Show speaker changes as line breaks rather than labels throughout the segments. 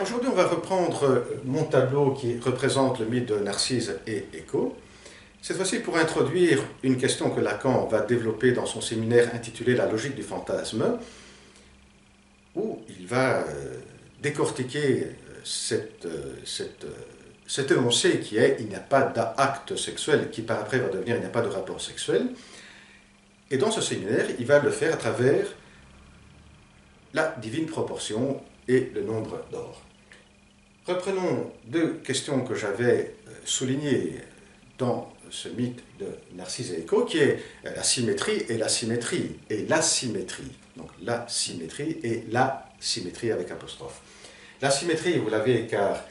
Bien, aujourd'hui, on va reprendre mon tableau qui représente le mythe de Narcisse et Écho. Cette fois-ci, pour introduire une question que Lacan va développer dans son séminaire intitulé La logique du fantasme, où il va décortiquer cet énoncé qui est « il n'y a pas d'acte sexuel », qui par après va devenir « il n'y a pas de rapport sexuel ». Et dans ce séminaire, il va le faire à travers la divine proportion et le nombre d'or. Reprenons deux questions que j'avais soulignées dans ce mythe de Narcisse et Écho, qui est la symétrie et l'asymétrie, et l'asymétrie. Donc la symétrie et la symétrie avec apostrophe. La symétrie, vous l'avez, car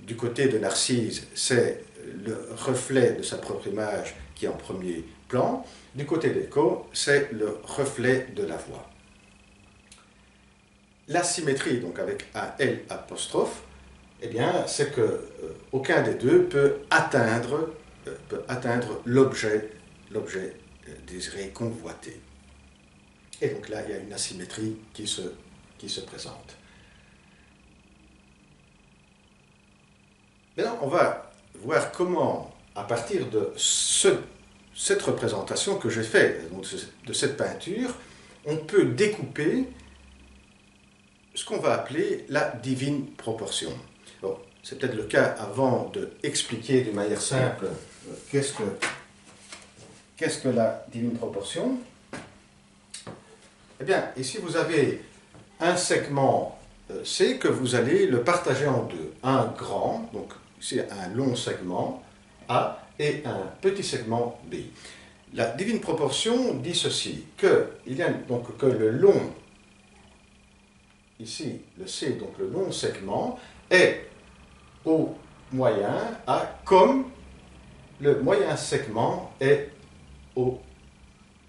du côté de Narcisse, c'est le reflet de sa propre image qui est en premier plan. Du côté d'Écho, c'est le reflet de la voix. La symétrie, donc avec un L apostrophe, eh bien, c'est qu'aucun des deux peut atteindre l'objet désiré, convoité. Et donc là, il y a une asymétrie qui se présente. Maintenant, on va voir comment, à partir de cette représentation que j'ai faite, donc de cette peinture, on peut découper ce qu'on va appeler la divine proportion. Bon, c'est peut-être le cas avant d'expliquer d'une manière simple qu'est-ce que la divine proportion. Eh bien, ici vous avez un segment C que vous allez le partager en deux. Un grand, donc ici un long segment A, et un petit segment B. La divine proportion dit ceci, que le long, ici le C, donc le long segment, est au moyen A comme le moyen segment est au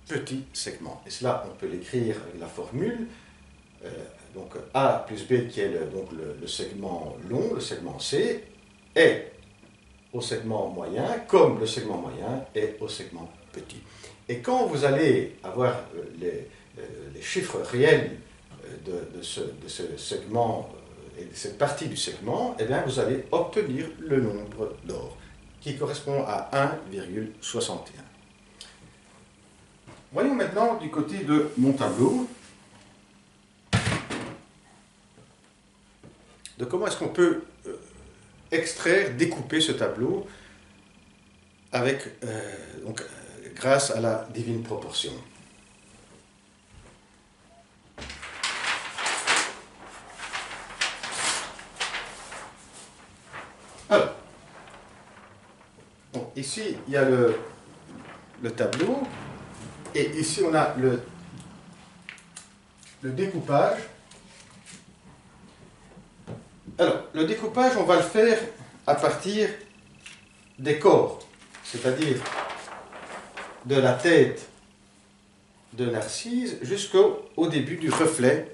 petit segment. Et cela, on peut l'écrire avec la formule, donc A plus B qui est le segment long, le segment C, est au segment moyen comme le segment moyen est au segment petit. Et quand vous allez avoir les chiffres réels de ce segment et de cette partie du segment, eh bien, vous allez obtenir le nombre d'or, qui correspond à 1,61. Voyons maintenant du côté de mon tableau, de comment est-ce qu'on peut extraire, découper ce tableau grâce à la divine proportion. Alors, donc ici, il y a le tableau, et ici, on a le découpage. Alors, le découpage, on va le faire à partir des corps, c'est-à-dire de la tête de Narcisse jusqu'au début du reflet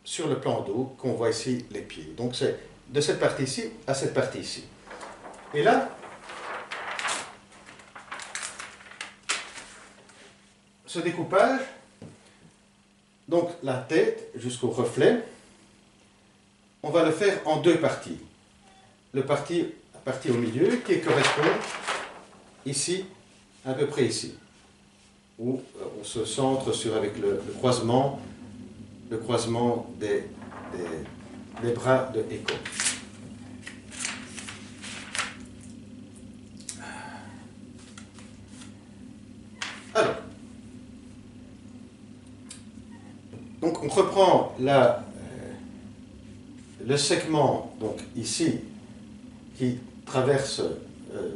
sur le plan d'eau qu'on voit ici les pieds. Donc, c'est de cette partie ici à cette partie ici. Et là, ce découpage, donc la tête jusqu'au reflet, on va le faire en deux parties. La partie au milieu qui correspond ici, à peu près ici, où on se centre avec le croisement des bras de Écho. Alors, donc on reprend le segment, donc ici, qui traverse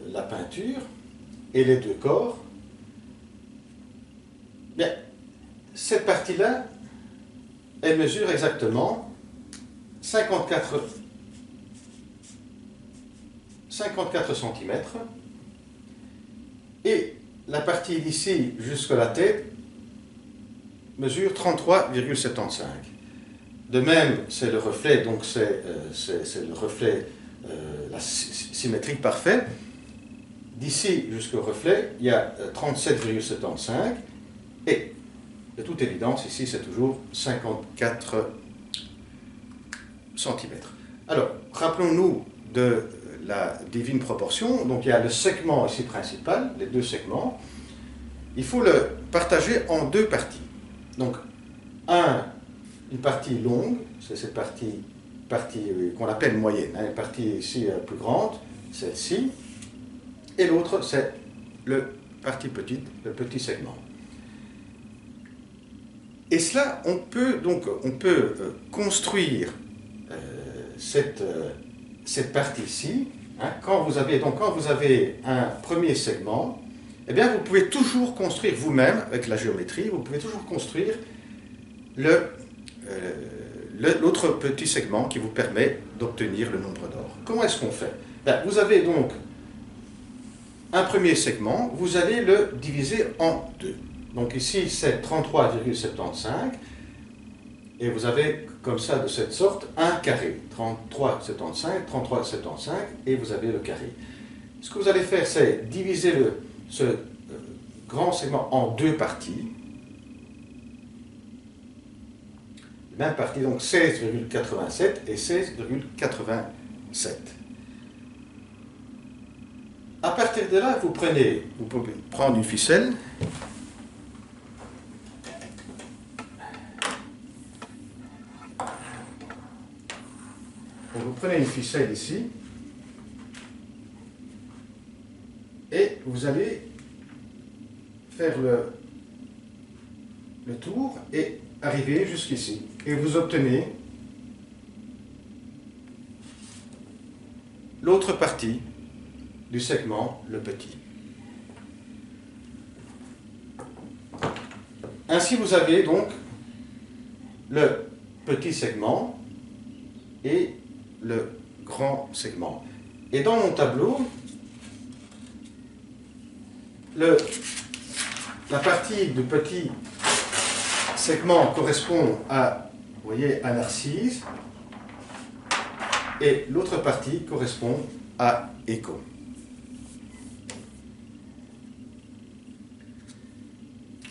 la peinture et les deux corps. Bien, cette partie-là, elle mesure exactement 54 cm, et la partie d'ici jusqu'à la tête mesure 33,75. De même, c'est le reflet, donc c'est le reflet symétrique parfait. D'ici jusqu'au reflet, il y a 37,75, et de toute évidence, ici, c'est toujours 54 centimètres. Alors, rappelons-nous de la divine proportion. Donc il y a le segment ici principal, les deux segments. Il faut le partager en deux parties. Donc, une partie longue, c'est cette partie qu'on appelle moyenne, hein, une partie ici plus grande, celle-ci, et l'autre c'est le partie petite, le petit segment. Et cela, on peut construire cette partie-ci. Hein, quand vous avez un premier segment, eh bien, vous pouvez toujours construire vous-même, avec la géométrie, vous pouvez toujours construire l'autre petit segment qui vous permet d'obtenir le nombre d'or. Comment est-ce qu'on fait? Ben, vous avez donc un premier segment, vous allez le diviser en deux. Donc ici, c'est 33,75, et vous avez comme ça, de cette sorte, un carré. 33,75, 33,75, et vous avez le carré. Ce que vous allez faire, c'est diviser ce grand segment en deux parties. Même partie, donc 16,87 et 16,87. À partir de là, vous pouvez prendre une ficelle. Vous prenez une ficelle ici. Et vous allez faire le tour et arriver jusqu'ici. Et vous obtenez l'autre partie du segment, le petit. Ainsi, vous avez donc le petit segment et le grand segment. Et dans mon tableau, la partie du petit segment correspond à, vous voyez, à Narcisse, et l'autre partie correspond à Écho.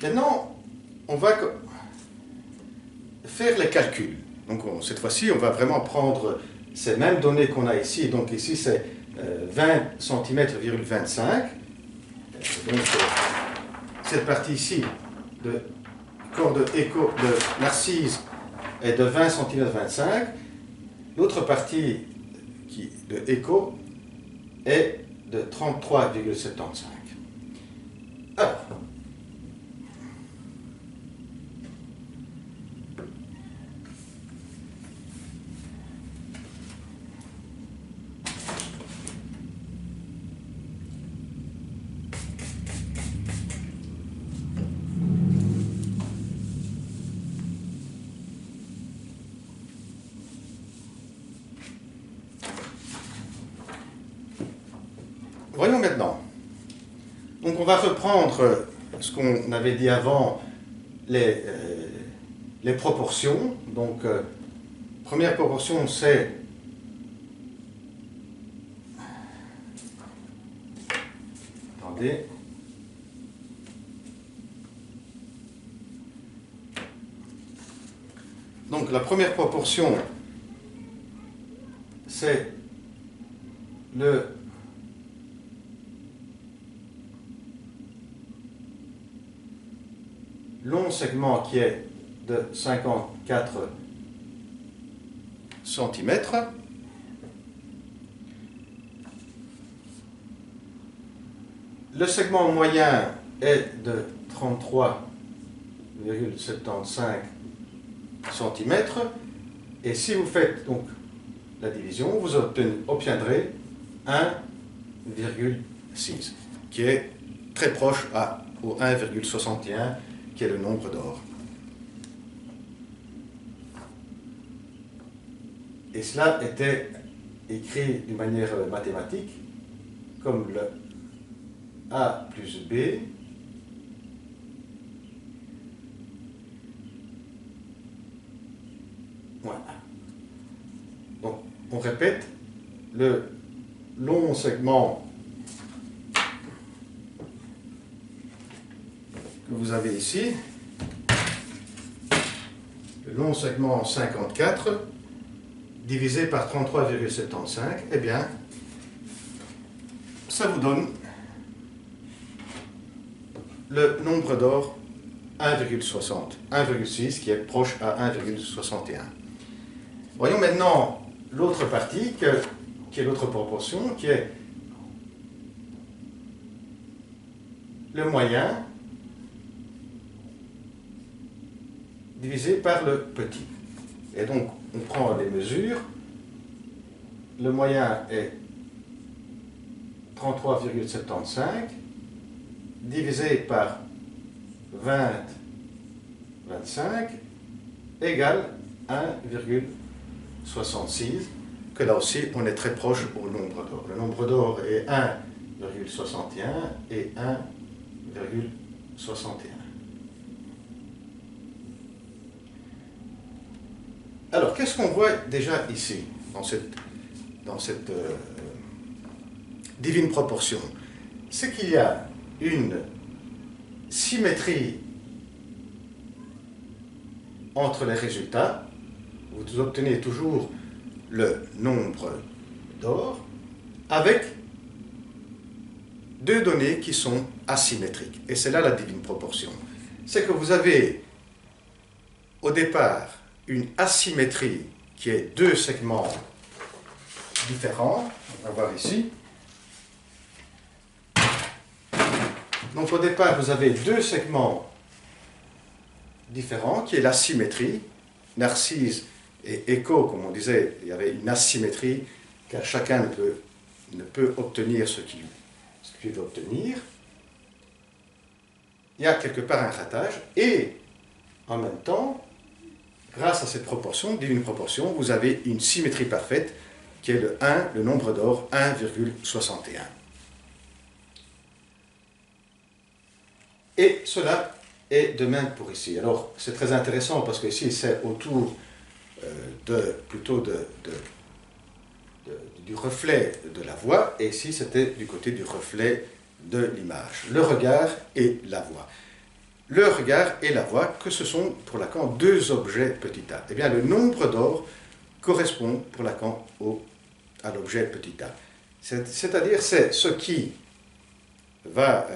Maintenant, on va faire les calculs. Donc cette fois-ci, on va vraiment prendre ces mêmes données qu'on a ici. Donc ici, c'est 20 cm,25. Donc cette partie ici de corps de Écho de Narcisse est de 20 cm,25. L'autre partie de Écho est de 33,75. Alors, voyons maintenant. Donc on va reprendre ce qu'on avait dit avant, les proportions. Donc première proportion, c'est attendez. Donc la première proportion, c'est le long segment qui est de 54 cm. Le segment moyen est de 33,75 cm. Et si vous faites donc la division, vous obtiendrez 1,6, qui est très proche au 1,61, qui est le nombre d'or. Et cela était écrit d'une manière mathématique, comme le A plus B moins 1. Donc, on répète, le long segment que vous avez ici, le long segment 54, divisé par 33,75, eh bien, ça vous donne le nombre d'or 1,60, 1,6 qui est proche à 1,61. Voyons maintenant l'autre partie, qui est l'autre proportion, qui est le moyen divisé par le petit. Et donc, on prend les mesures. Le moyen est 33,75 divisé par 20,25 égale 1,66, que là aussi on est très proche au nombre d'or. Le nombre d'or est 1,61 et 1,61. Alors, qu'est-ce qu'on voit déjà ici, dans cette divine proportion? C'est qu'il y a une symétrie entre les résultats. Vous obtenez toujours le nombre d'or avec deux données qui sont asymétriques. Et c'est là la divine proportion. C'est que vous avez au départ une asymétrie qui est deux segments différents. On va voir ici. Donc au départ, vous avez deux segments différents, qui est la symétrie. Narcisse et Écho, comme on disait, il y avait une asymétrie, car chacun ne peut obtenir ce qu'il veut obtenir. Il y a quelque part un ratage, et en même temps, grâce à cette proportion, divine proportion, vous avez une symétrie parfaite, qui est le 1, le nombre d'or, 1,61. Et cela est de même pour ici. Alors, c'est très intéressant parce que ici, c'est autour plutôt du reflet de la voix, et ici, c'était du côté du reflet de l'image. Le regard et la voix. Le regard et la voix, que ce sont pour Lacan deux objets petit a. Eh bien, le nombre d'or correspond pour Lacan à l'objet petit a. C'est-à-dire, c'est ce qui va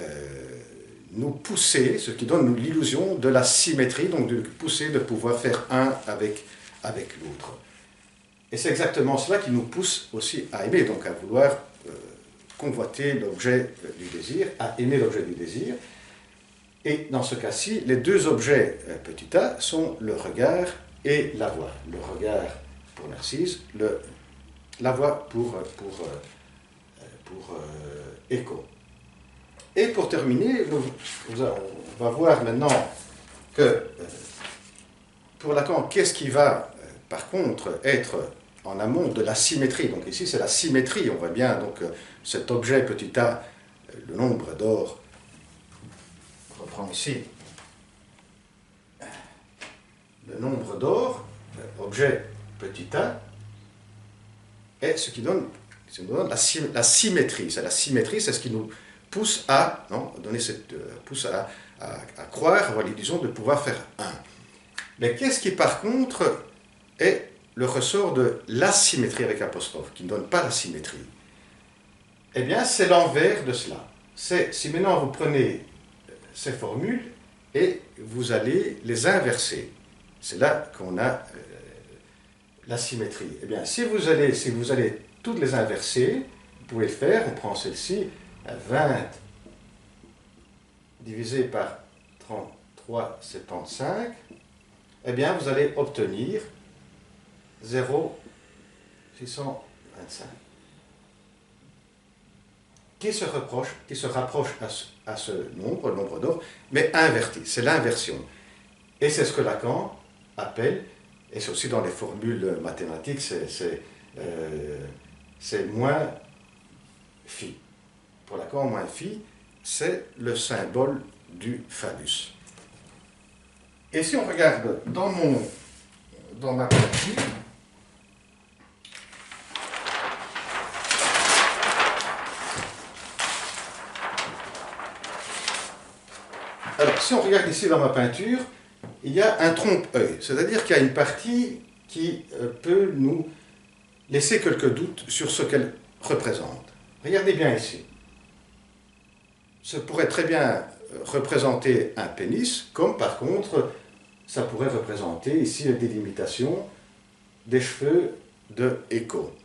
nous pousser, ce qui donne l'illusion de la symétrie, donc de pousser de pouvoir faire un avec l'autre. Et c'est exactement cela qui nous pousse aussi à aimer, donc à vouloir convoiter l'objet du désir, à aimer l'objet du désir. Et dans ce cas-ci, les deux objets petit a sont le regard et la voix. Le regard pour Narcisse, la voix pour Écho. Et pour terminer, on va voir maintenant que pour Lacan, qu'est-ce qui va par contre être en amont de la symétrie. Donc ici c'est la symétrie, on voit bien donc cet objet petit a, le nombre d'or, on reprend ici, le nombre d'or, objet petit a, est ce qui donne la symétrie. C'est la symétrie, c'est ce qui nous pousse à croire, avoir l'illusion de pouvoir faire un. Mais qu'est-ce qui par contre est le ressort de l'asymétrie avec apostrophe, qui ne donne pas la symétrie? Eh bien, c'est l'envers de cela. Si maintenant vous prenez ces formules et vous allez les inverser, c'est là qu'on a la symétrie. Eh bien, si vous allez toutes les inverser, vous pouvez le faire. On prend celle-ci, 20 divisé par 33,75, eh bien, vous allez obtenir 0,625. Qui se rapproche à ce nombre, le nombre d'or, mais inverti. C'est l'inversion. Et c'est ce que Lacan appelle, et c'est aussi dans les formules mathématiques, c'est moins phi. Pour Lacan, moins phi, c'est le symbole du phallus. Et si on regarde dans ma partie, alors si on regarde ici dans ma peinture, il y a un trompe-œil, c'est-à-dire qu'il y a une partie qui peut nous laisser quelques doutes sur ce qu'elle représente. Regardez bien ici. Ça pourrait très bien représenter un pénis, comme par contre, ça pourrait représenter ici la délimitation des cheveux de Eco.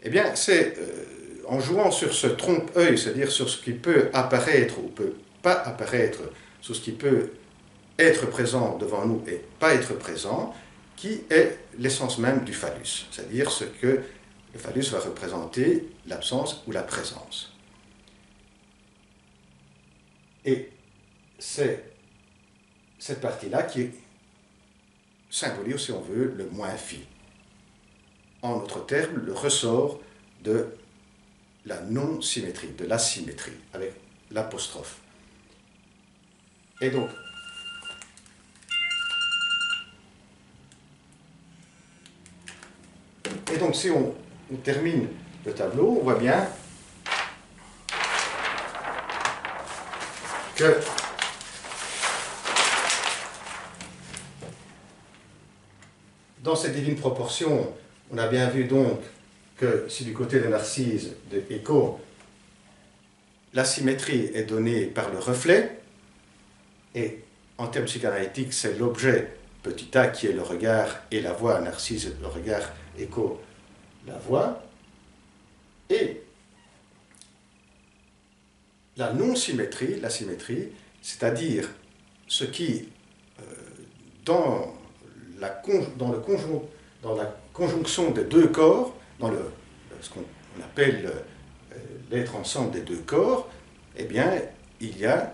Eh bien, c'est en jouant sur ce trompe-œil, c'est-à-dire sur ce qui peut apparaître ou peut pas apparaître, sur ce qui peut être présent devant nous et pas être présent, qui est l'essence même du phallus, c'est-à-dire ce que le phallus va représenter, l'absence ou la présence. Et c'est cette partie-là qui symbolise, si on veut, le moins fi. En d'autres termes, le ressort de la non-symétrie, de l'asymétrie, avec l'apostrophe. Et donc, si on termine le tableau, on voit bien que dans ces divines proportions, on a bien vu donc que si du côté de Narcisse, de Eco, la symétrie est donnée par le reflet, et en termes psychanalytiques, c'est l'objet petit a qui est le regard et la voix, Narcisse le regard, Eco la voix, et la non-symétrie, la symétrie, c'est-à-dire ce qui, dans la conjonction des deux corps, dans ce qu'on appelle l'être ensemble des deux corps, eh bien, il y a,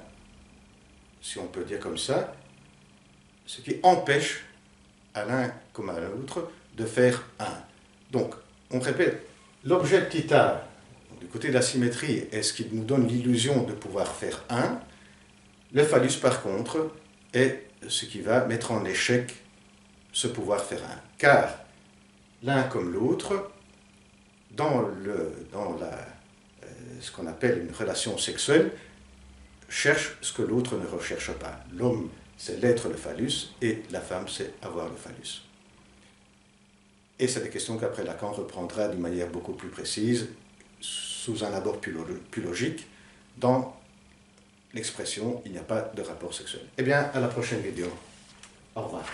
si on peut dire comme ça, ce qui empêche à l'un comme à l'autre de faire un. Donc, on répète, l'objet petit a, du côté de la symétrie, est ce qui nous donne l'illusion de pouvoir faire un. Le phallus, par contre, est ce qui va mettre en échec ce pouvoir faire un. Car l'un comme l'autre, dans ce qu'on appelle une relation sexuelle, cherche ce que l'autre ne recherche pas. L'homme, c'est l'être le phallus, et la femme, c'est avoir le phallus. Et c'est des questions qu'après Lacan reprendra d'une manière beaucoup plus précise, sous un abord plus logique, dans l'expression « il n'y a pas de rapport sexuel ». Eh bien, à la prochaine vidéo. Au revoir.